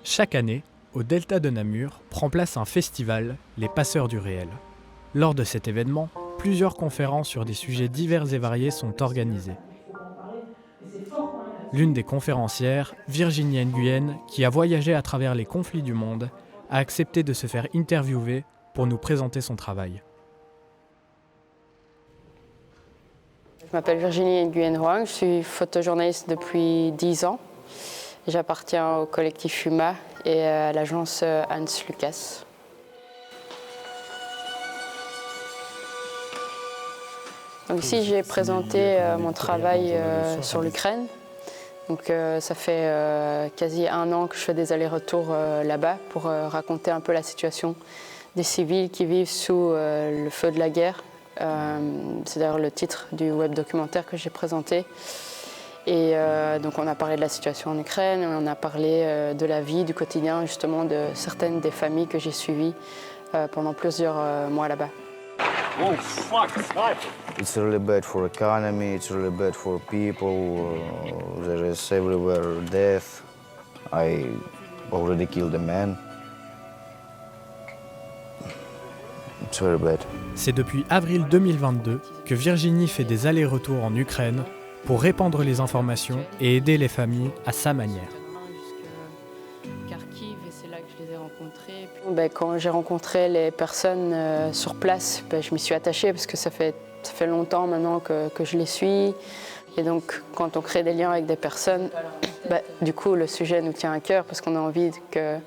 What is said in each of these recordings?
Chaque année, au delta de Namur, prend place un festival, les Passeurs du réel. Lors de cet événement, plusieurs conférences sur des sujets divers et variés sont organisées. L'une des conférencières, Virginie Nguyen, qui a voyagé à travers les conflits du monde, a accepté de se faire interviewer pour nous présenter son travail. Je m'appelle Virginie Nguyen Hoang, je suis photojournaliste depuis 10 ans. J'appartiens au collectif Huma et à l'agence Hans Lucas. Donc ici, j'ai présenté mon travail sur l'Ukraine. Donc ça fait quasi 1 an que je fais des allers-retours là-bas pour raconter un peu la situation des civils qui vivent sous le feu de la guerre. C'est d'ailleurs le titre du web documentaire que j'ai présenté. Et donc on a parlé de la situation en Ukraine, on a parlé de la vie, du quotidien justement de certaines des familles que j'ai suivies pendant plusieurs mois là-bas. Oh fuck, sniper! It's really bad for economy, it's really bad for people, there is everywhere death. I already killed a man. It's very bad. C'est depuis avril 2022 que Virginie fait des allers-retours en Ukraine pour répandre les informations et aider les familles à sa manière. Quand j'ai rencontré les personnes sur place, je m'y suis attachée parce que ça fait longtemps maintenant que je les suis. Et donc quand on crée des liens avec des personnes, du coup le sujet nous tient à cœur parce qu'on a envie que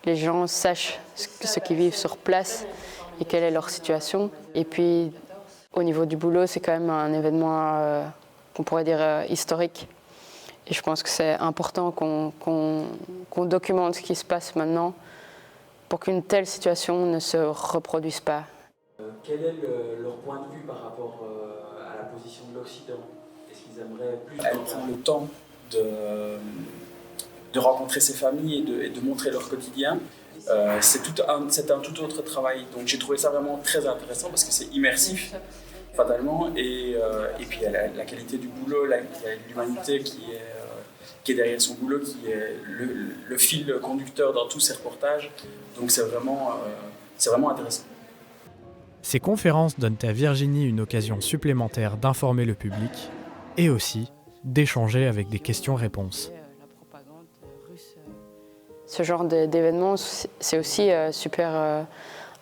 les gens sachent ce qu'ils vivent sur place et quelle est leur situation. Et puis au niveau du boulot, c'est quand même un événement qu'on pourrait dire historique. Et je pense que c'est important qu'on documente ce qui se passe maintenant pour qu'une telle situation ne se reproduise pas. Quel est leur point de vue par rapport à la position de l'Occident? Est-ce qu'ils aimeraient plus... Elle prend le temps de rencontrer ses familles et de montrer leur quotidien. C'est un tout autre travail. Donc j'ai trouvé ça vraiment très intéressant parce que c'est immersif, fatalement. Et puis il y a la qualité du boulot, il y a l'humanité qui est derrière son boulot, qui est le fil conducteur dans tous ces reportages. Donc c'est vraiment intéressant. Ces conférences donnent à Virginie une occasion supplémentaire d'informer le public et aussi d'échanger avec des questions-réponses. Ce genre d'événement, c'est aussi super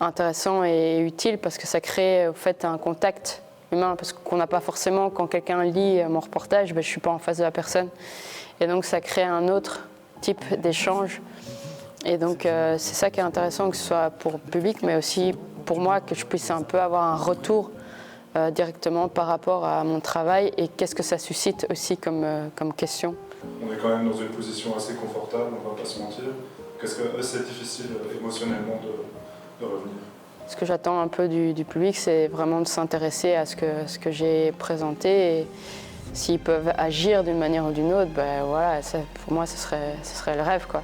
intéressant et utile parce que ça crée au fait un contact humain, parce qu'on n'a pas forcément, quand quelqu'un lit mon reportage, je ne suis pas en face de la personne. Et donc ça crée un autre type d'échange. Et donc c'est ça qui est intéressant, que ce soit pour le public, mais aussi pour moi, que je puisse un peu avoir un retour directement par rapport à mon travail et qu'est-ce que ça suscite aussi comme question. On est quand même dans une position assez confortable, on ne va pas se mentir. Qu'est-ce que c'est difficile émotionnellement de revenir? Ce que j'attends un peu du public, c'est vraiment de s'intéresser à ce que j'ai présenté. Et s'ils peuvent agir d'une manière ou d'une autre, voilà, pour moi, ce serait le rêve, quoi.